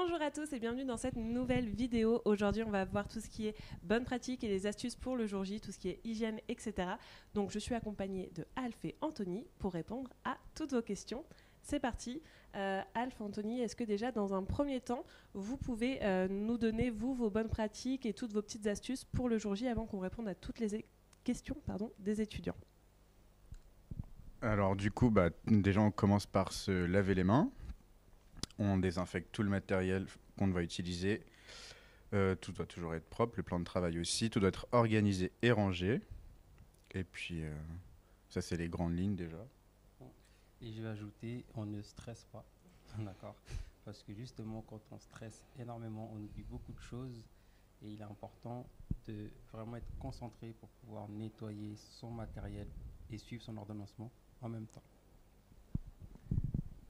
Bonjour à tous et bienvenue dans cette nouvelle vidéo. Aujourd'hui, on va voir tout ce qui est bonnes pratiques et les astuces pour le jour J, tout ce qui est hygiène, etc. Donc, je suis accompagnée de Alf et Anthony pour répondre à toutes vos questions. C'est parti. Alf, Anthony, est-ce que déjà, dans un premier temps, vous pouvez nous donner, vous, vos bonnes pratiques et toutes vos petites astuces pour le jour J avant qu'on réponde à toutes les questions des étudiants? Alors du coup, déjà on commence par se laver les mains. On désinfecte tout le matériel qu'on va utiliser. Tout doit toujours être propre, le plan de travail aussi. Tout doit être organisé et rangé. Et puis, ça c'est les grandes lignes déjà. Et je vais ajouter, on ne stresse pas, d'accord? Parce que justement, quand on stresse énormément, on oublie beaucoup de choses. Et il est important de vraiment être concentré pour pouvoir nettoyer son matériel et suivre son ordonnancement en même temps.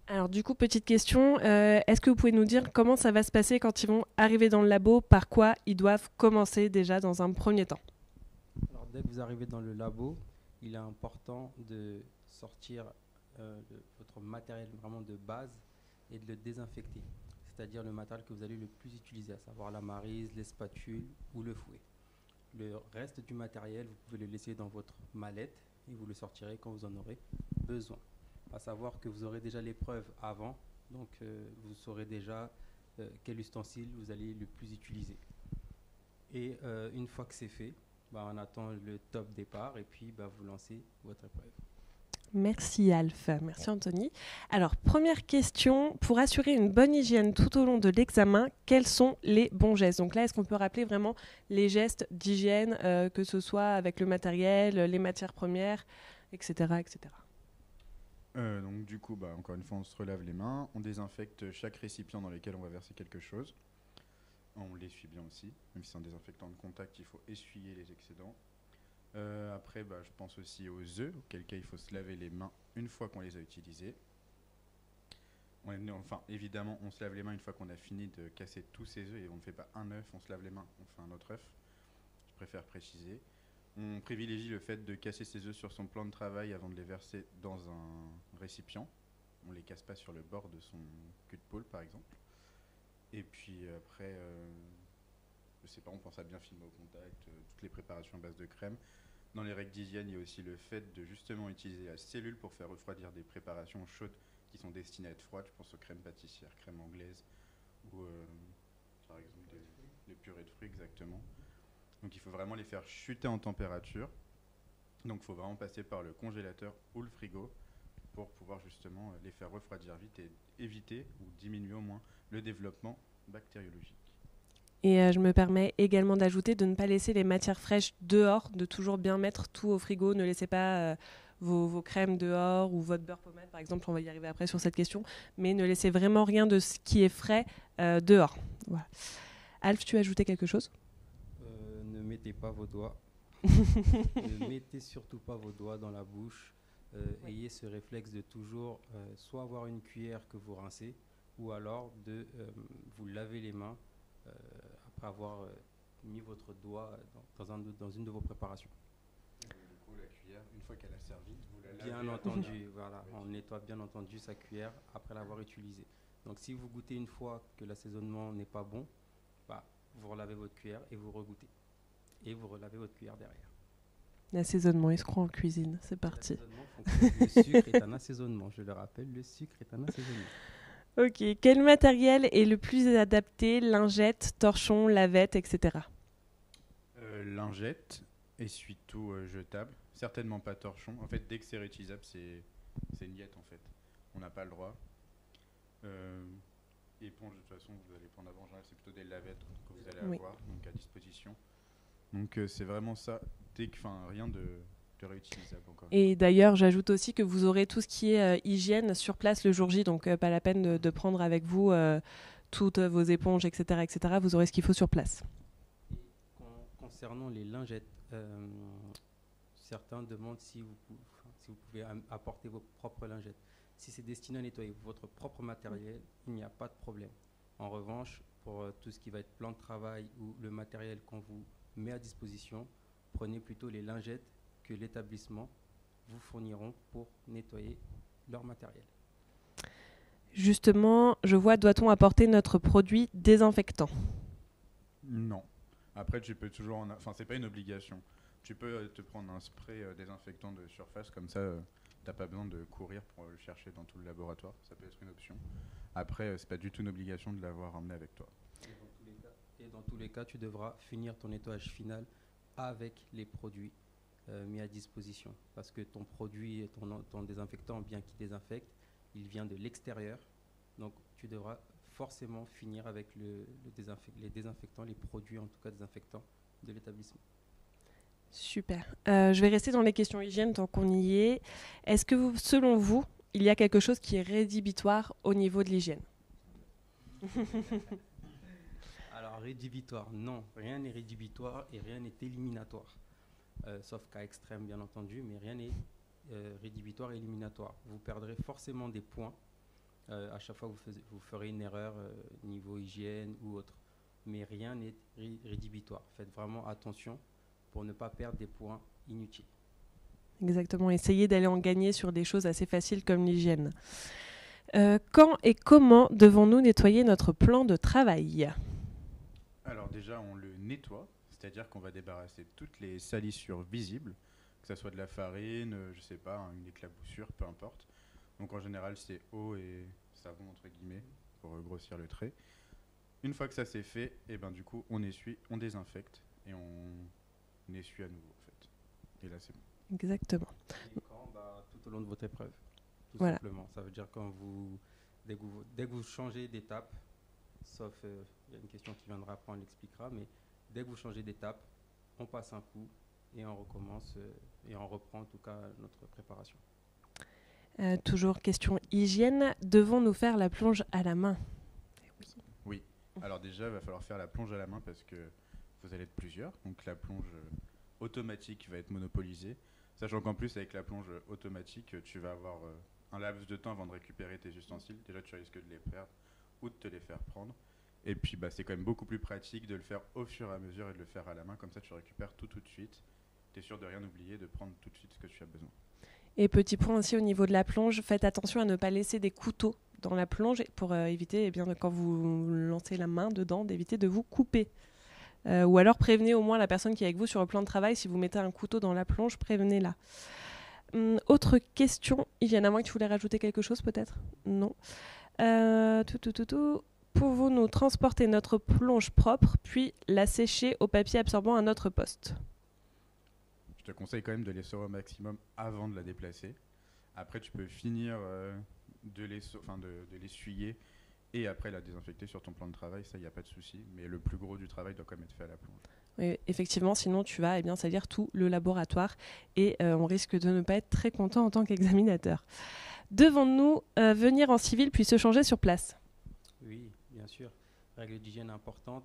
Alors du coup, petite question, est-ce que vous pouvez nous dire comment ça va se passer quand ils vont arriver dans le labo, par quoi ils doivent commencer déjà dans un premier temps? Alors, dès que vous arrivez dans le labo, il est important de sortir votre matériel vraiment de base et de le désinfecter. C'est-à-dire le matériel que vous allez le plus utiliser, à savoir la maryse, les spatules ou le fouet. Le reste du matériel, vous pouvez le laisser dans votre mallette et vous le sortirez quand vous en aurez besoin. À savoir que vous aurez déjà l'épreuve avant, donc vous saurez déjà quel ustensile vous allez le plus utiliser. Et une fois que c'est fait, on attend le top départ et puis vous lancez votre épreuve. Merci Alf, merci Anthony. Alors première question, pour assurer une bonne hygiène tout au long de l'examen, quels sont les bons gestes? Donc là, est-ce qu'on peut rappeler vraiment les gestes d'hygiène, que ce soit avec le matériel, les matières premières, etc. etc. Donc du coup, encore une fois, on se relave les mains. On désinfecte chaque récipient dans lequel on va verser quelque chose. On l'essuie bien aussi. Même si c'est un désinfectant de contact, il faut essuyer les excédents. Après, je pense aussi aux œufs, auquel cas il faut se laver les mains une fois qu'on les a utilisés. Évidemment, on se lave les mains une fois qu'on a fini de casser tous ces œufs et on ne fait pas un œuf, on se lave les mains, on fait un autre œuf. Je préfère préciser. On privilégie le fait de casser ses œufs sur son plan de travail avant de les verser dans un récipient. On ne les casse pas sur le bord de son cul de poule, par exemple. Et puis après, je sais pas, on pense à bien filmer au contact, toutes les préparations à base de crème. Dans les règles d'hygiène, il y a aussi le fait de justement utiliser la cellule pour faire refroidir des préparations chaudes qui sont destinées à être froides. Je pense aux crèmes pâtissières, crème anglaise ou par exemple des purées de fruits exactement. Donc il faut vraiment les faire chuter en température. Donc il faut vraiment passer par le congélateur ou le frigo pour pouvoir justement les faire refroidir vite et éviter ou diminuer au moins le développement bactériologique. Et je me permets également d'ajouter de ne pas laisser les matières fraîches dehors, de toujours bien mettre tout au frigo. Ne laissez pas vos crèmes dehors ou votre beurre pommade, par exemple. On va y arriver après sur cette question. Mais ne laissez vraiment rien de ce qui est frais dehors. Voilà. Alf, tu as ajouté quelque chose? Ne mettez pas vos doigts. Ne mettez surtout pas vos doigts dans la bouche. Ayez ce réflexe de toujours soit avoir une cuillère que vous rincez ou alors de vous laver les mains après avoir mis votre doigt dans une de vos préparations. Du coup, la cuillère, une fois qu'elle a servi, vous la lavez. Bien entendu, voilà, on nettoie bien entendu sa cuillère après l'avoir utilisée. Donc si vous goûtez une fois que l'assaisonnement n'est pas bon, vous relavez votre cuillère et vous regoûtez. Et vous relavez votre cuillère derrière. L'assaisonnement, il se croit en cuisine. C'est parti. Le sucre est un assaisonnement, je le rappelle, le sucre est un assaisonnement. Ok, quel matériel est le plus adapté? Lingettes, torchons, lavettes, etc. Lingettes, essuie-tout jetable. Certainement pas torchon. En fait, dès que c'est réutilisable, c'est une diète en fait. On n'a pas le droit. Éponge, de toute façon, vous allez prendre avant, c'est plutôt des lavettes que vous allez avoir donc à disposition. Donc c'est vraiment ça. Rien de réutilisable encore. Et d'ailleurs, j'ajoute aussi que vous aurez tout ce qui est hygiène sur place le jour J, donc pas la peine de prendre avec vous toutes vos éponges, etc., etc. Vous aurez ce qu'il faut sur place. Et concernant les lingettes, certains demandent si vous pouvez apporter vos propres lingettes. Si c'est destiné à nettoyer votre propre matériel, il n'y a pas de problème. En revanche, pour tout ce qui va être plan de travail ou le matériel qu'on vous met à disposition, prenez plutôt les lingettes que l'établissement vous fourniront pour nettoyer leur matériel. Justement, je vois, doit-on apporter notre produit désinfectant? Non. Après, tu peux toujours enfin, c'est pas une obligation. Tu peux te prendre un spray désinfectant de surface, comme ça, t'as pas besoin de courir pour le chercher dans tout le laboratoire. Ça peut être une option. Après, c'est pas du tout une obligation de l'avoir emmené avec toi. Et dans tous les cas, tu devras finir ton nettoyage final avec les produits mis à disposition. Parce que ton produit, ton désinfectant, bien qu'il désinfecte, il vient de l'extérieur. Donc, tu devras forcément finir avec les désinfectants, les produits en tout cas désinfectants de l'établissement. Super. Je vais rester dans les questions hygiène tant qu'on y est. Est-ce que, selon vous, il y a quelque chose qui est rédhibitoire au niveau de l'hygiène? Alors, rédhibitoire, non. Rien n'est rédhibitoire et rien n'est éliminatoire. Sauf cas extrême, bien entendu, mais rien n'est rédhibitoire et éliminatoire. Vous perdrez forcément des points à chaque fois que vous ferez une erreur niveau hygiène ou autre. Mais rien n'est rédhibitoire. Faites vraiment attention pour ne pas perdre des points inutiles. Exactement, essayez d'aller en gagner sur des choses assez faciles comme l'hygiène. Quand et comment devons-nous nettoyer notre plan de travail? Alors déjà, on le nettoie, c'est-à-dire qu'on va débarrasser toutes les salissures visibles, que ce soit de la farine, je sais pas, une éclaboussure, peu importe. Donc en général, c'est eau et savon entre guillemets pour grossir le trait. Une fois que ça c'est fait, et ben du coup, on essuie, on désinfecte et on essuie à nouveau en fait. Et là, c'est bon. Exactement. Et quand tout au long de votre épreuve, tout Voilà. simplement. Ça veut dire dès que vous changez d'étape, sauf il y a une question qui viendra après, on l'expliquera, mais dès que vous changez d'étape, on passe un coup et on recommence et on reprend en tout cas notre préparation. Toujours question hygiène. Devons-nous faire la plonge à la main? Oui. Alors déjà, il va falloir faire la plonge à la main parce que vous allez être plusieurs. Donc la plonge automatique va être monopolisée. Sachant qu'en plus, avec la plonge automatique, tu vas avoir un laps de temps avant de récupérer tes ustensiles. Déjà, tu risques de les perdre ou de te les faire prendre. Et puis, c'est quand même beaucoup plus pratique de le faire au fur et à mesure et de le faire à la main. Comme ça, tu récupères tout de suite. Tu es sûr de rien oublier, de prendre tout de suite ce que tu as besoin. Et petit point aussi au niveau de la plonge, faites attention à ne pas laisser des couteaux dans la plonge pour éviter, quand vous lancez la main dedans, d'éviter de vous couper. Ou alors prévenez au moins la personne qui est avec vous sur le plan de travail. Si vous mettez un couteau dans la plonge, prévenez-la. Autre question, Hygiène, à moins que tu voulais rajouter quelque chose peut-être? Non. Pouvons-nous transporter notre plonge propre, puis la sécher au papier absorbant à notre poste? Je te conseille quand même de l'essorer au maximum avant de la déplacer. Après, tu peux finir de l'essuyer et après la désinfecter sur ton plan de travail. Ça, il n'y a pas de souci. Mais le plus gros du travail doit quand même être fait à la plonge. Oui, effectivement, sinon tu vas salir tout le laboratoire et on risque de ne pas être très content en tant qu'examinateur. Devons-nous venir en civil puis se changer sur place? Oui, bien sûr. Règle d'hygiène importante.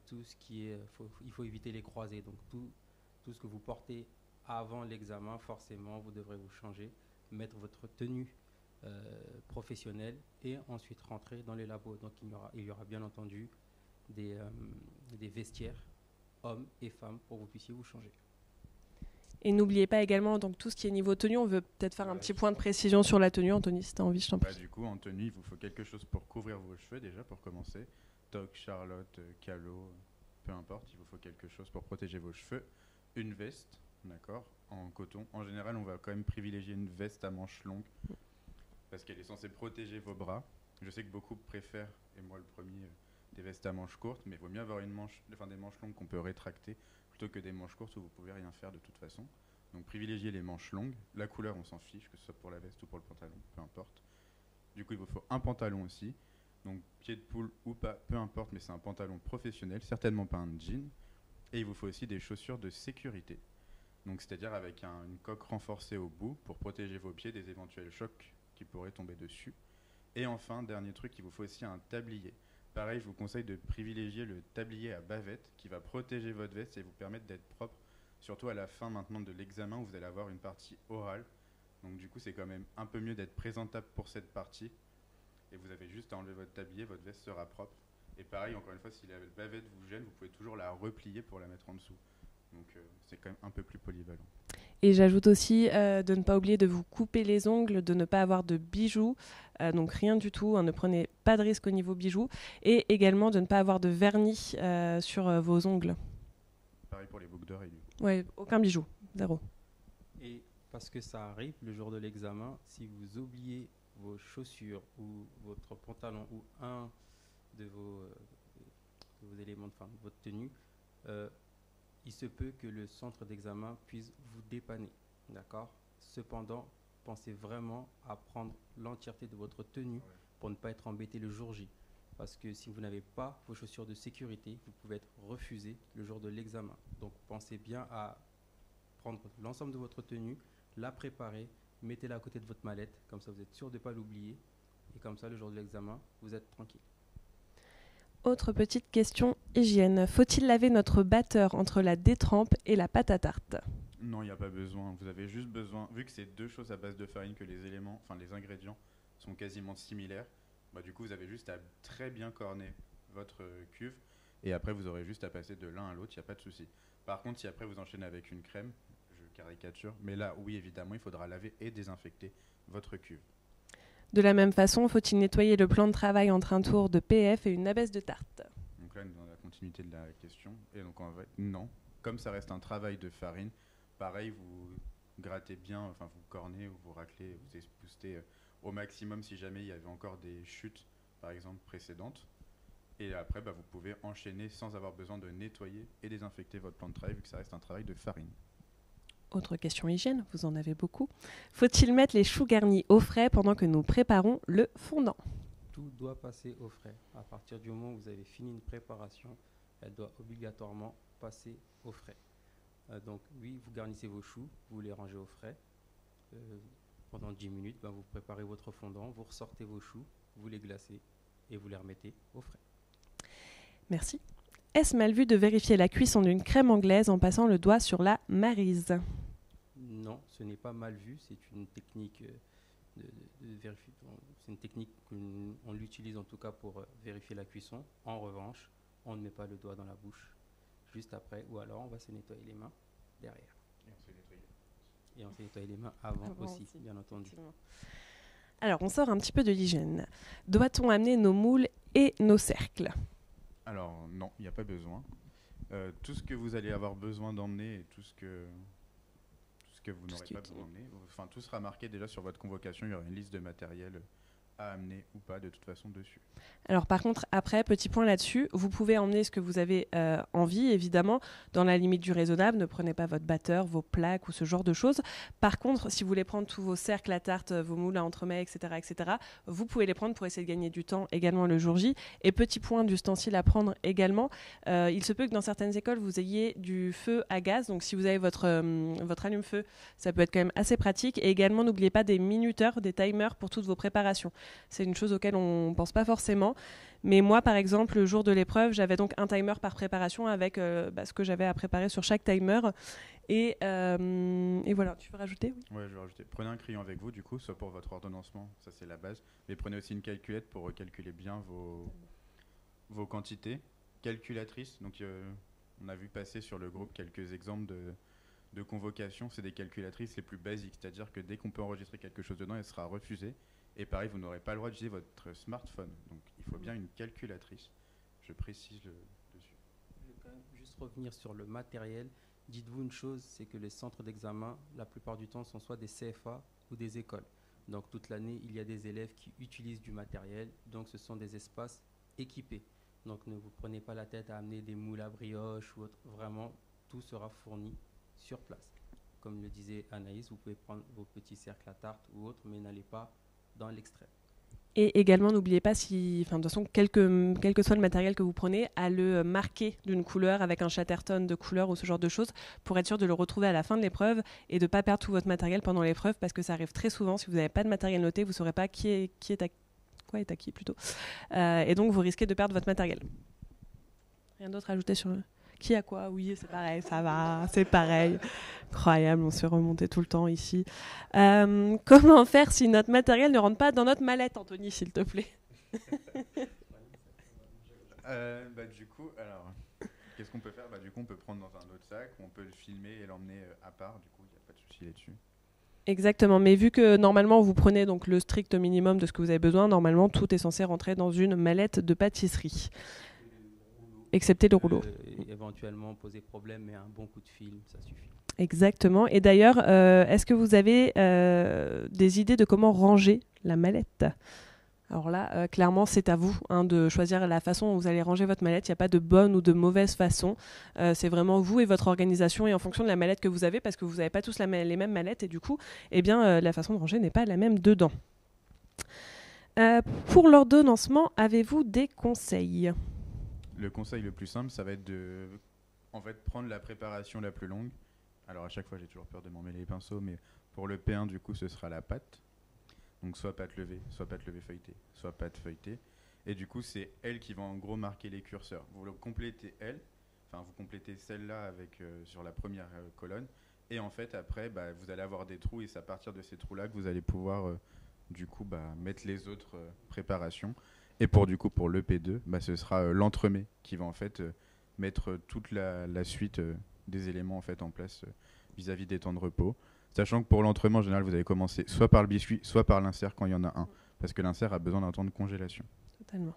Tout ce qui est, il faut éviter les croisés. Donc tout ce que vous portez avant l'examen, forcément, vous devrez vous changer, mettre votre tenue professionnelle et ensuite rentrer dans les labos. Donc il y aura bien entendu des vestiaires, hommes et femmes, pour que vous puissiez vous changer. Et n'oubliez pas également donc, tout ce qui est niveau tenue. On veut peut-être faire un petit point de précision sur la tenue. Anthony, si tu as envie, je t'en prie. Du coup, en tenue, il vous faut quelque chose pour couvrir vos cheveux déjà, pour commencer. Toque, Charlotte, Calo, peu importe, il vous faut quelque chose pour protéger vos cheveux. Une veste, d'accord, en coton. En général, on va quand même privilégier une veste à manches longues parce qu'elle est censée protéger vos bras. Je sais que beaucoup préfèrent, et moi le premier, des vestes à manches courtes, mais il vaut mieux avoir des manches longues qu'on peut rétracter plutôt que des manches courtes où vous pouvez rien faire de toute façon. Donc privilégiez les manches longues. La couleur, on s'en fiche, que ce soit pour la veste ou pour le pantalon, peu importe. Du coup, il vous faut un pantalon aussi. Donc pied de poule ou pas, peu importe, mais c'est un pantalon professionnel, certainement pas un jean. Et il vous faut aussi des chaussures de sécurité. Donc c'est-à-dire avec une coque renforcée au bout pour protéger vos pieds des éventuels chocs qui pourraient tomber dessus. Et enfin, dernier truc, il vous faut aussi un tablier. Pareil, je vous conseille de privilégier le tablier à bavette qui va protéger votre veste et vous permettre d'être propre, surtout à la fin maintenant de l'examen où vous allez avoir une partie orale. Donc du coup, c'est quand même un peu mieux d'être présentable pour cette partie. Et vous avez juste à enlever votre tablier, votre veste sera propre. Et pareil, encore une fois, si la bavette vous gêne, vous pouvez toujours la replier pour la mettre en dessous. Donc c'est quand même un peu plus polyvalent. Et j'ajoute aussi de ne pas oublier de vous couper les ongles, de ne pas avoir de bijoux, donc rien du tout, hein, ne prenez pas de risque au niveau bijoux, et également de ne pas avoir de vernis sur vos ongles. Pareil pour les boucles d'oreilles. Ouais, aucun bijou, zéro. Et parce que ça arrive le jour de l'examen, si vous oubliez vos chaussures ou votre pantalon ou un de vos éléments, de votre tenue, il se peut que le centre d'examen puisse vous dépanner, d'accord? Cependant, pensez vraiment à prendre l'entièreté de votre tenue pour ne pas être embêté le jour J. Parce que si vous n'avez pas vos chaussures de sécurité, vous pouvez être refusé le jour de l'examen. Donc pensez bien à prendre l'ensemble de votre tenue, la préparer, mettez-la à côté de votre mallette, comme ça vous êtes sûr de ne pas l'oublier. Et comme ça, le jour de l'examen, vous êtes tranquille. Autre petite question hygiène. Faut-il laver notre batteur entre la détrempe et la pâte à tarte? Non, il n'y a pas besoin. Vous avez juste besoin, vu que c'est deux choses à base de farine, que les éléments, enfin les ingrédients sont quasiment similaires, bah, du coup vous avez juste à très bien corner votre cuve et après vous aurez juste à passer de l'un à l'autre, il n'y a pas de souci. Par contre, si après vous enchaînez avec une crème, je caricature, mais là oui évidemment il faudra laver et désinfecter votre cuve. De la même façon, faut-il nettoyer le plan de travail entre un tour de PF et une abaisse de tarte? Donc là, dans la continuité de la question, et donc en fait, non. Comme ça reste un travail de farine, pareil, vous grattez bien, enfin vous cornez ou vous raclez, vous époustez au maximum si jamais il y avait encore des chutes, par exemple, précédentes. Et après, bah, vous pouvez enchaîner sans avoir besoin de nettoyer et désinfecter votre plan de travail, vu que ça reste un travail de farine. Autre question hygiène, vous en avez beaucoup. Faut-il mettre les choux garnis au frais pendant que nous préparons le fondant? Tout doit passer au frais. À partir du moment où vous avez fini une préparation, elle doit obligatoirement passer au frais. Donc oui, vous garnissez vos choux, vous les rangez au frais. Pendant 10 minutes, vous préparez votre fondant, vous ressortez vos choux, vous les glacez et vous les remettez au frais. Merci. Est-ce mal vu de vérifier la cuisson d'une crème anglaise en passant le doigt sur la maryse? Non, ce n'est pas mal vu, c'est une technique de vérification. C'est une technique qu'on l'utilise en tout cas pour vérifier la cuisson. En revanche, on ne met pas le doigt dans la bouche juste après, ou alors on va se nettoyer les mains derrière. Et on se nettoie les mains avant aussi, bien entendu. Alors, on sort un petit peu de l'hygiène. Doit-on amener nos moules et nos cercles? Alors non, il n'y a pas besoin. Tout ce que vous allez avoir besoin d'emmener et tout ce que vous n'aurez pas besoin d'emmener, enfin tout sera marqué déjà sur votre convocation, il y aura une liste de matériel à amener ou pas de toute façon dessus. Alors par contre, après, petit point là-dessus, vous pouvez emmener ce que vous avez envie, évidemment, dans la limite du raisonnable. Ne prenez pas votre batteur, vos plaques ou ce genre de choses. Par contre, si vous voulez prendre tous vos cercles à tarte, vos moules à entremets, etc., vous pouvez les prendre pour essayer de gagner du temps également le jour J. Et petit point d'ustensile à prendre également, il se peut que dans certaines écoles, vous ayez du feu à gaz. Donc si vous avez votre allume-feu, ça peut être quand même assez pratique. Et également, n'oubliez pas des minuteurs, des timers pour toutes vos préparations. C'est une chose auquel on ne pense pas forcément. Mais moi, par exemple, le jour de l'épreuve, j'avais donc un timer par préparation avec ce que j'avais à préparer sur chaque timer. Et voilà, tu veux rajouter? Oui, je vais rajouter. Prenez un crayon avec vous, du coup, soit pour votre ordonnancement, ça c'est la base. Mais prenez aussi une calculette pour calculer bien vos quantités. Calculatrice, donc on a vu passer sur le groupe quelques exemples de convocation. C'est des calculatrices les plus basiques, c'est-à-dire que dès qu'on peut enregistrer quelque chose dedans, elle sera refusée. Et pareil, vous n'aurez pas le droit d'utiliser votre smartphone. Donc il faut bien une calculatrice. Je précise dessus. Je vais quand même juste revenir sur le matériel. Dites-vous une chose, c'est que les centres d'examen, la plupart du temps, sont soit des CFA ou des écoles. Donc toute l'année, il y a des élèves qui utilisent du matériel. Donc ce sont des espaces équipés. Donc ne vous prenez pas la tête à amener des moules à brioche ou autre. Vraiment, tout sera fourni sur place. Comme le disait Anaïs, vous pouvez prendre vos petits cercles à tarte ou autres, mais n'allez pas dans l'extrême. Et également, n'oubliez pas, de toute façon, quel que soit le matériel que vous prenez, à le marquer d'une couleur avec un Chatterton de couleur ou ce genre de choses pour être sûr de le retrouver à la fin de l'épreuve et de ne pas perdre tout votre matériel pendant l'épreuve parce que ça arrive très souvent. Si vous n'avez pas de matériel noté, vous ne saurez pas quoi est à qui plutôt. Et donc, vous risquez de perdre votre matériel. Rien d'autre à ajouter sur qui a quoi? Oui, c'est pareil, ça va, c'est pareil. Incroyable, on se fait remonter tout le temps ici. Comment faire si notre matériel ne rentre pas dans notre mallette, Anthony, s'il te plaît? Du coup, alors, Qu'est-ce qu'on peut faire? Du coup, on peut prendre dans un autre sac, ou on peut le filmer et l'emmener à part. Du coup, il n'y a pas de souci là-dessus. Exactement, mais vu que normalement vous prenez donc le strict minimum de ce que vous avez besoin, normalement tout est censé rentrer dans une mallette de pâtisserie, excepté le rouleau. Éventuellement poser problème, mais un bon coup de film, ça suffit. Exactement. Et d'ailleurs, est-ce que vous avez des idées de comment ranger la mallette? Alors là, clairement, c'est à vous de choisir la façon dont vous allez ranger votre mallette. Il n'y a pas de bonne ou de mauvaise façon. C'est vraiment vous et votre organisation et en fonction de la mallette que vous avez, parce que vous n'avez pas tous les mêmes mallettes et du coup, la façon de ranger n'est pas la même dedans. Pour l'ordonnancement, avez-vous des conseils? Le conseil le plus simple, ça va être de prendre la préparation la plus longue. Alors à chaque fois, j'ai toujours peur de m'emmêler les pinceaux, mais pour le P1, du coup, ce sera la pâte. Donc soit pâte levée feuilletée, soit pâte feuilletée. Et du coup, c'est elle qui va en gros marquer les curseurs. Vous le complétez vous complétez celle-là avec sur la première colonne. Et en fait, après, vous allez avoir des trous et c'est à partir de ces trous-là que vous allez pouvoir mettre les autres préparations. Et pour le P2, ce sera l'entremets qui va en fait mettre toute la suite des éléments en fait en place vis-à-vis des temps de repos. Sachant que pour l'entremets, en général, vous allez commencer soit par le biscuit, soit par l'insert quand il y en a un. Parce que l'insert a besoin d'un temps de congélation. Totalement.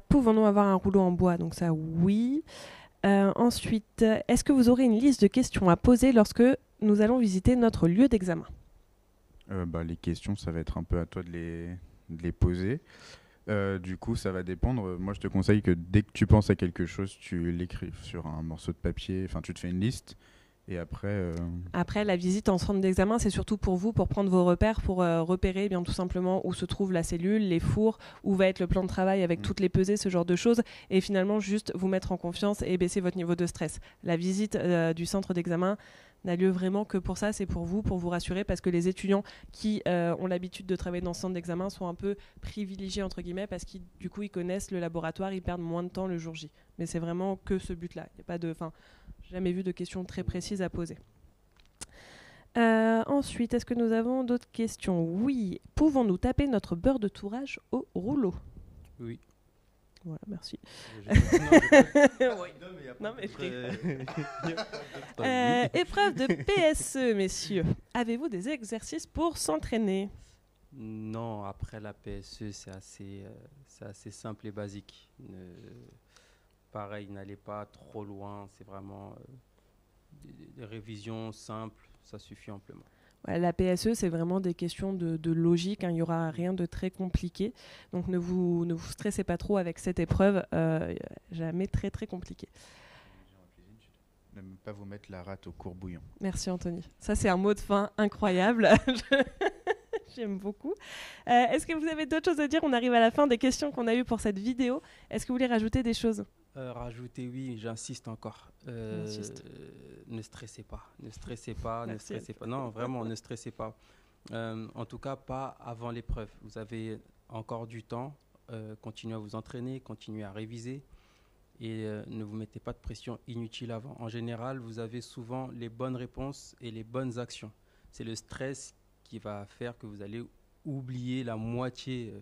Pouvons-nous avoir un rouleau en bois? Donc ça, oui. Ensuite, est-ce que vous aurez une liste de questions à poser lorsque nous allons visiter notre lieu d'examen? Les questions, ça va être un peu à toi de les poser. Du coup, ça va dépendre. Moi, je te conseille que dès que tu penses à quelque chose, tu l'écrives sur un morceau de papier. Enfin, tu te fais une liste. Et après... Après, la visite en centre d'examen, c'est surtout pour vous, pour prendre vos repères, pour repérer bien tout simplement où se trouve la cellule, les fours, où va être le plan de travail avec toutes les pesées, ce genre de choses. Et finalement, juste vous mettre en confiance et baisser votre niveau de stress. La visite du centre d'examen n'a lieu vraiment que pour ça, c'est pour vous rassurer, parce que les étudiants qui ont l'habitude de travailler dans ce centre d'examen sont un peu privilégiés, entre guillemets, parce qu'ils du coup, ils connaissent le laboratoire, ils perdent moins de temps le jour J. Mais c'est vraiment que ce but-là. Il n'y a pas de... jamais vu de questions très précises à poser. Ensuite, est-ce que nous avons d'autres questions? Oui. Pouvons-nous taper notre beurre de tourage au rouleau? Oui. Voilà, merci. Épreuve de PSE, messieurs. Avez-vous des exercices pour s'entraîner? Non, après la PSE, c'est assez simple et basique. Pareil, n'allez pas trop loin, c'est vraiment des révisions simples, ça suffit amplement. Ouais, la PSE, c'est vraiment des questions de logique, il n'y aura rien de très compliqué. Donc ne vous stressez pas trop avec cette épreuve, jamais très très compliqué. Ne pas vous mettre la rate au courbouillon. Merci Anthony. Ça, c'est un mot de fin incroyable. J'aime beaucoup. Est-ce que vous avez d'autres choses à dire? On arrive à la fin des questions qu'on a eues pour cette vidéo. Est-ce que vous voulez rajouter des choses? Rajouter, oui, j'insiste encore. Ne stressez pas. Ne stressez pas. Ne stressez pas. Non, vraiment, ne stressez pas. En tout cas, pas avant l'épreuve. Vous avez encore du temps. Continuez à vous entraîner, continuez à réviser. Et ne vous mettez pas de pression inutile avant. En général, vous avez souvent les bonnes réponses et les bonnes actions. C'est le stress qui va faire que vous allez oublier la moitié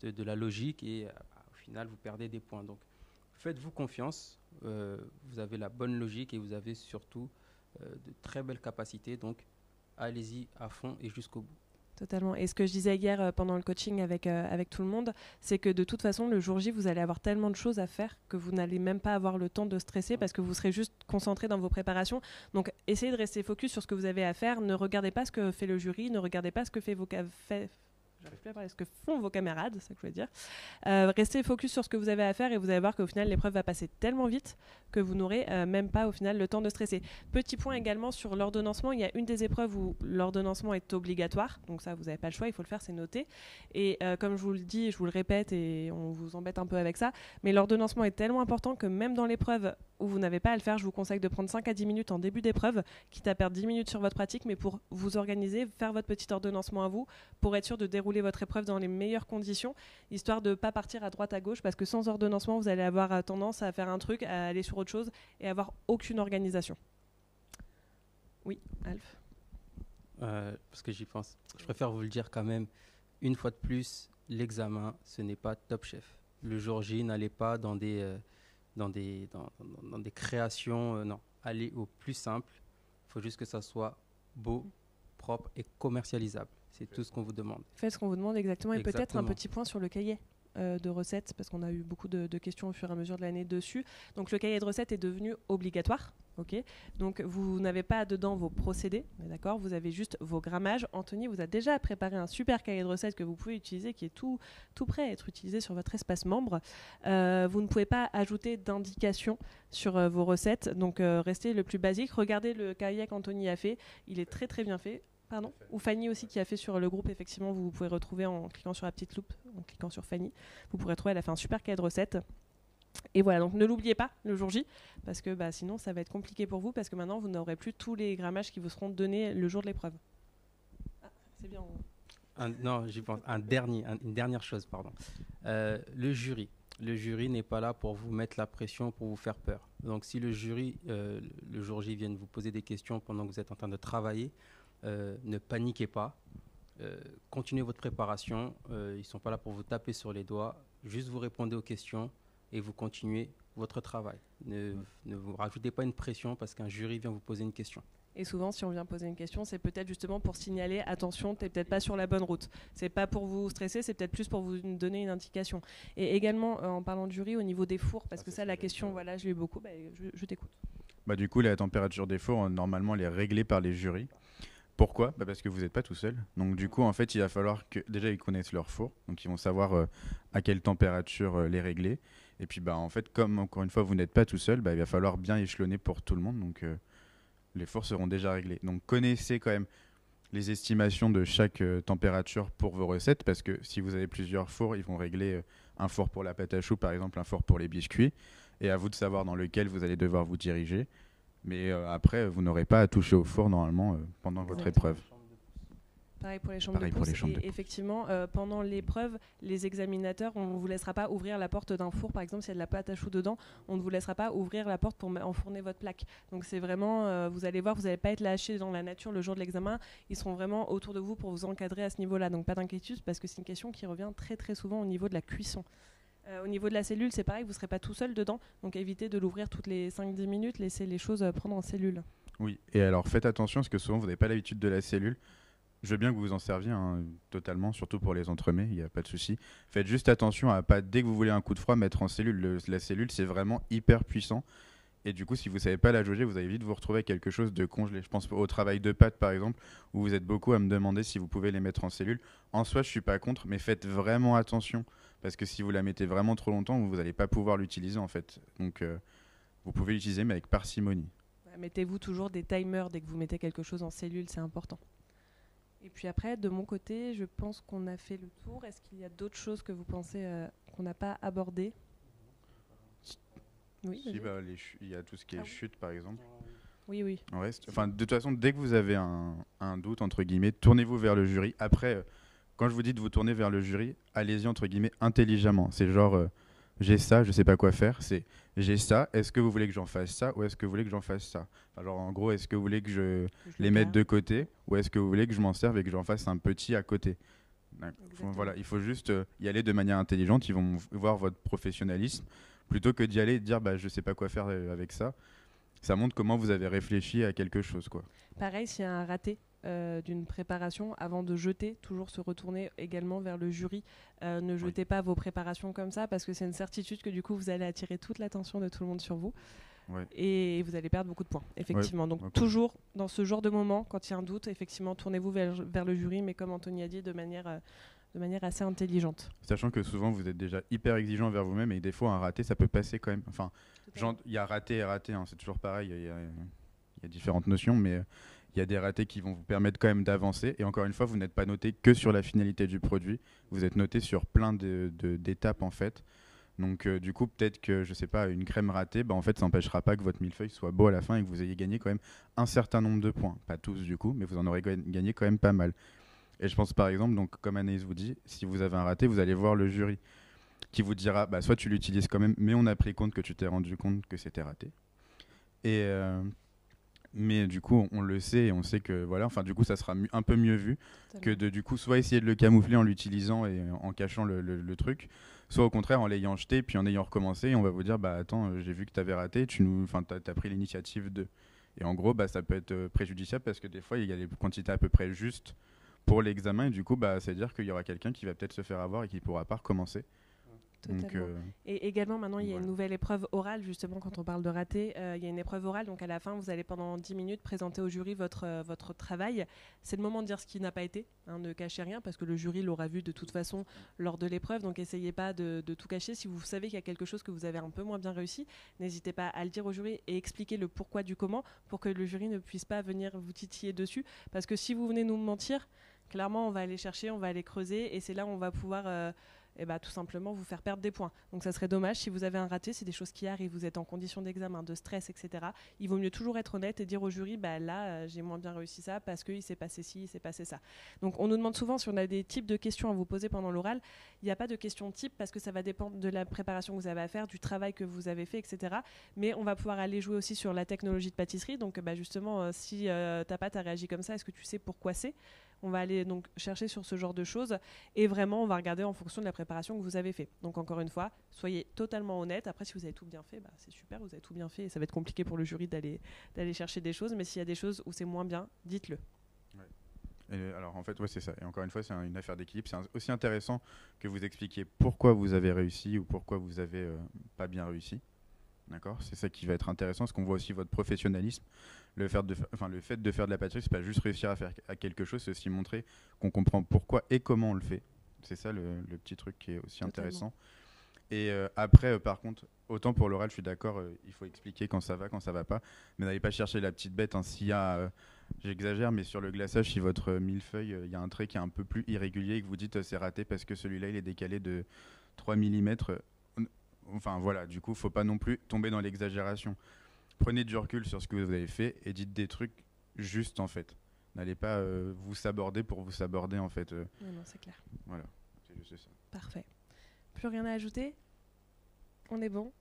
de la logique et au final, vous perdez des points. Donc, faites-vous confiance, vous avez la bonne logique et vous avez surtout de très belles capacités. Donc, allez-y à fond et jusqu'au bout. Totalement. Et ce que je disais hier pendant le coaching avec tout le monde, c'est que de toute façon, le jour J, vous allez avoir tellement de choses à faire que vous n'allez même pas avoir le temps de stresser parce que vous serez juste concentré dans vos préparations. Donc, essayez de rester focus sur ce que vous avez à faire. Ne regardez pas ce que fait le jury, ne regardez pas ce que fait j'arrive plus à parler, ce que font vos camarades, c'est ça que je voulais dire. Restez focus sur ce que vous avez à faire et vous allez voir qu'au final, l'épreuve va passer tellement vite que vous n'aurez même pas au final le temps de stresser. Petit point également sur l'ordonnancement, il y a une des épreuves où l'ordonnancement est obligatoire, donc ça, vous n'avez pas le choix, il faut le faire, c'est noté. Et comme je vous le dis, je vous le répète et on vous embête un peu avec ça, mais l'ordonnancement est tellement important que même dans l'épreuve où vous n'avez pas à le faire, je vous conseille de prendre 5 à 10 minutes en début d'épreuve, quitte à perdre 10 minutes sur votre pratique, mais pour vous organiser, faire votre petit ordonnancement à vous, pour être sûr de dérouler votre épreuve dans les meilleures conditions, histoire de ne pas partir à droite à gauche, parce que sans ordonnancement, vous allez avoir tendance à faire un truc, à aller sur autre chose et avoir aucune organisation. Oui, Alf. Parce que j'y pense. Je préfère vous le dire quand même, une fois de plus, l'examen, ce n'est pas Top Chef. Le jour J, n'allez pas dans des dans des créations. Non, allez au plus simple. Il faut juste que ça soit beau, propre et commercialisable. C'est tout ce qu'on vous demande. Faites ce qu'on vous demande exactement. Et peut-être un Exactement. petit point sur le cahier de recettes, parce qu'on a eu beaucoup de questions au fur et à mesure de l'année dessus. Donc le cahier de recettes est devenu obligatoire. Ok. Donc vous n'avez pas dedans vos procédés, on est d'accord. Vous avez juste vos grammages. Anthony vous a déjà préparé un super cahier de recettes que vous pouvez utiliser, qui est tout prêt à être utilisé sur votre espace membre. Vous ne pouvez pas ajouter d'indications sur vos recettes, donc restez le plus basique. Regardez le cahier qu'Anthony a fait, il est très très bien fait. Pardon. Ou Fanny aussi qui a fait sur le groupe, effectivement, vous pouvez retrouver en cliquant sur la petite loupe, en cliquant sur Fanny, vous pourrez trouver, elle a fait un super cahier de recettes. Et voilà, donc ne l'oubliez pas le jour J, parce que sinon ça va être compliqué pour vous, parce que maintenant vous n'aurez plus tous les grammages qui vous seront donnés le jour de l'épreuve. Ah, c'est bien. Non, j'y pense. Une dernière chose, pardon. Le jury. Le jury n'est pas là pour vous mettre la pression, pour vous faire peur. Donc si le jury, le jour J, vient vous poser des questions pendant que vous êtes en train de travailler, ne paniquez pas. Continuez votre préparation. Ils ne sont pas là pour vous taper sur les doigts. Juste vous répondez aux questions et vous continuez votre travail. Ne vous rajoutez pas une pression parce qu'un jury vient vous poser une question. Et souvent, si on vient poser une question, c'est peut-être justement pour signaler attention, tu n'es peut-être pas sur la bonne route. C'est pas pour vous stresser, c'est peut-être plus pour vous donner une indication. Et également, en parlant de jury, au niveau des fours, parce que ça, la question, voilà, je l'ai eu beaucoup, je t'écoute. Du coup, la température des fours, normalement, elle est réglée par les jurys. Pourquoi ? Parce que vous n'êtes pas tout seul. Donc du coup, en fait, il va falloir que déjà ils connaissent leur four, donc ils vont savoir à quelle température les régler. Et puis en fait, comme encore une fois, vous n'êtes pas tout seul, il va falloir bien échelonner pour tout le monde. Donc les fours seront déjà réglés. Donc connaissez quand même les estimations de chaque température pour vos recettes, parce que si vous avez plusieurs fours, ils vont régler un four pour la pâte à choux, par exemple, un four pour les biscuits, et à vous de savoir dans lequel vous allez devoir vous diriger. Mais après, vous n'aurez pas à toucher au four normalement pendant votre épreuve. Pareil pour les chambres de pouce. Et effectivement, pendant l'épreuve, les examinateurs, on ne vous laissera pas ouvrir la porte d'un four. Par exemple, s'il y a de la pâte à choux dedans, on ne vous laissera pas ouvrir la porte pour enfourner votre plaque. Donc c'est vraiment, vous allez voir, vous n'allez pas être lâché dans la nature le jour de l'examen. Ils seront vraiment autour de vous pour vous encadrer à ce niveau-là. Donc pas d'inquiétude, parce que c'est une question qui revient très très souvent au niveau de la cuisson. Au niveau de la cellule, c'est pareil, vous ne serez pas tout seul dedans. Donc évitez de l'ouvrir toutes les 5-10 minutes, laissez les choses prendre en cellule. Oui, et alors faites attention, parce que souvent vous n'avez pas l'habitude de la cellule. Je veux bien que vous vous en serviez totalement, surtout pour les entremets, il n'y a pas de souci. Faites juste attention à pas, dès que vous voulez un coup de froid, mettre en cellule. La cellule, c'est vraiment hyper puissant. Et du coup, si vous ne savez pas la jauger, vous allez vite vous retrouver avec quelque chose de congelé. Je pense au travail de pâte, par exemple, où vous êtes beaucoup à me demander si vous pouvez les mettre en cellule. En soi, je ne suis pas contre, mais faites vraiment attention. Parce que si vous la mettez vraiment trop longtemps, vous n'allez pas pouvoir l'utiliser, en fait. Donc, vous pouvez l'utiliser, mais avec parcimonie. Mettez-vous toujours des timers dès que vous mettez quelque chose en cellule, c'est important. Et puis après, de mon côté, je pense qu'on a fait le tour. Est-ce qu'il y a d'autres choses que vous pensez qu'on n'a pas abordées ? Oui, il y a tout ce qui est chute, par exemple. Oui. Ouais, de toute façon, dès que vous avez un doute, entre guillemets, tournez-vous vers le jury. Après, quand je vous dis de vous tourner vers le jury, allez-y, entre guillemets, intelligemment. C'est genre, j'ai ça, je sais pas quoi faire. C'est, j'ai ça, est-ce que vous voulez que j'en fasse ça ou est-ce que vous voulez que j'en fasse ça ? Enfin, genre, en gros, est-ce que vous voulez que je les mette de côté ou est-ce que vous voulez que je m'en serve et que j'en fasse un petit à côté ? Voilà, il faut juste y aller de manière intelligente. Ils vont voir votre professionnalisme plutôt que d'y aller et de dire je sais pas quoi faire avec ça. Ça montre comment vous avez réfléchi à quelque chose, quoi. Pareil, s'il y a un raté d'une préparation, avant de jeter, toujours se retourner également vers le jury. Ne jetez pas vos préparations comme ça, parce que c'est une certitude que du coup vous allez attirer toute l'attention de tout le monde sur vous. Ouais. Et vous allez perdre beaucoup de points, effectivement. Donc toujours dans ce genre de moment, quand il y a un doute, effectivement, tournez-vous vers le jury, mais comme Anthony a dit, de manière assez intelligente. Sachant que souvent vous êtes déjà hyper exigeant vers vous-même et des fois un raté ça peut passer quand même. Enfin, il y a raté et raté, c'est toujours pareil, il y a différentes notions, mais il y a des ratés qui vont vous permettre quand même d'avancer. Et encore une fois, vous n'êtes pas noté que sur la finalité du produit, vous êtes noté sur plein d'étapes en fait. Donc du coup, peut-être que, je sais pas, une crème ratée, en fait, ça n'empêchera pas que votre millefeuille soit beau à la fin et que vous ayez gagné quand même un certain nombre de points. Pas tous du coup, mais vous en aurez gagné quand même pas mal. Et je pense par exemple, donc, comme Anaïs vous dit, si vous avez un raté, vous allez voir le jury qui vous dira, soit tu l'utilises quand même, mais on a pris compte que tu t'es rendu compte que c'était raté. Et mais du coup on le sait et on sait que voilà, enfin du coup ça sera un peu mieux vu que Totalement. de du coup soit essayer de le camoufler en l'utilisant et en cachant le truc, soit au contraire en l'ayant jeté puis en ayant recommencé et on va vous dire bah attends, j'ai vu que t'avais raté, t'as pris l'initiative de. Et en gros bah ça peut être préjudiciable parce que des fois il y a les quantités à peu près justes pour l'examen et du coup bah c'est à dire qu'il y aura quelqu'un qui va peut-être se faire avoir et qui pourra pas recommencer. Donc Totalement. Et également, maintenant, il y a voilà. une nouvelle épreuve orale, justement, quand on parle de raté. Il y a une épreuve orale, donc à la fin, vous allez pendant 10 minutes présenter au jury votre travail. C'est le moment de dire ce qui n'a pas été, hein, ne cachez rien, parce que le jury l'aura vu de toute façon lors de l'épreuve, donc essayez pas de tout cacher. Si vous savez qu'il y a quelque chose que vous avez un peu moins bien réussi, n'hésitez pas à le dire au jury et expliquer le pourquoi du comment, pour que le jury ne puisse pas venir vous titiller dessus, parce que si vous venez nous mentir, clairement, on va aller chercher, on va aller creuser, et c'est là où on va pouvoir tout simplement vous faire perdre des points. Donc ça serait dommage si vous avez un raté, c'est des choses qui arrivent, vous êtes en condition d'examen, de stress, etc. Il vaut mieux toujours être honnête et dire au jury, là, j'ai moins bien réussi ça parce qu'il s'est passé ci, il s'est passé ça. Donc on nous demande souvent si on a des types de questions à vous poser pendant l'oral. Il n'y a pas de questions type parce que ça va dépendre de la préparation que vous avez à faire, du travail que vous avez fait, etc. Mais on va pouvoir aller jouer aussi sur la technologie de pâtisserie. Donc justement, si ta pâte a réagi comme ça, est-ce que tu sais pourquoi c'est ? On va aller donc chercher sur ce genre de choses et vraiment on va regarder en fonction de la préparation que vous avez fait. Donc encore une fois, soyez totalement honnête. Après si vous avez tout bien fait, c'est super, vous avez tout bien fait et ça va être compliqué pour le jury d'aller chercher des choses, mais s'il y a des choses où c'est moins bien, dites-le. Ouais. Et alors en fait ouais c'est ça. Et encore une fois c'est une affaire d'équilibre. C'est aussi intéressant que vous expliquiez pourquoi vous avez réussi ou pourquoi vous avez pas bien réussi. D'accord, c'est ça qui va être intéressant, parce qu'on voit aussi votre professionnalisme. Le fait de faire de la pâtisserie, c'est pas juste réussir à faire quelque chose, c'est aussi montrer qu'on comprend pourquoi et comment on le fait. C'est ça le petit truc qui est aussi Totalement. intéressant. Et après, par contre, autant pour l'oral, je suis d'accord, il faut expliquer quand ça va pas, mais n'allez pas chercher la petite bête. S'il y a, j'exagère, mais sur le glaçage, si votre millefeuille, il y a un trait qui est un peu plus irrégulier et que vous dites c'est raté parce que celui-là il est décalé de 3 mm. Enfin voilà, du coup, faut pas non plus tomber dans l'exagération. Prenez du recul sur ce que vous avez fait et dites des trucs justes en fait. N'allez pas vous saborder pour vous saborder en fait. Non, c'est clair. Voilà, c'est juste ça. Parfait. Plus rien à ajouter ? On est bon ?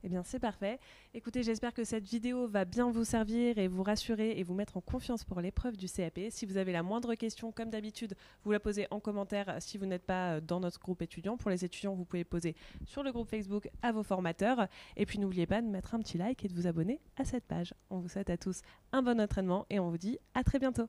Eh bien, c'est parfait. Écoutez, j'espère que cette vidéo va bien vous servir et vous rassurer et vous mettre en confiance pour l'épreuve du CAP. Si vous avez la moindre question, comme d'habitude, vous la posez en commentaire si vous n'êtes pas dans notre groupe étudiant. Pour les étudiants, vous pouvez poser sur le groupe Facebook à vos formateurs. Et puis, n'oubliez pas de mettre un petit like et de vous abonner à cette page. On vous souhaite à tous un bon entraînement et on vous dit à très bientôt.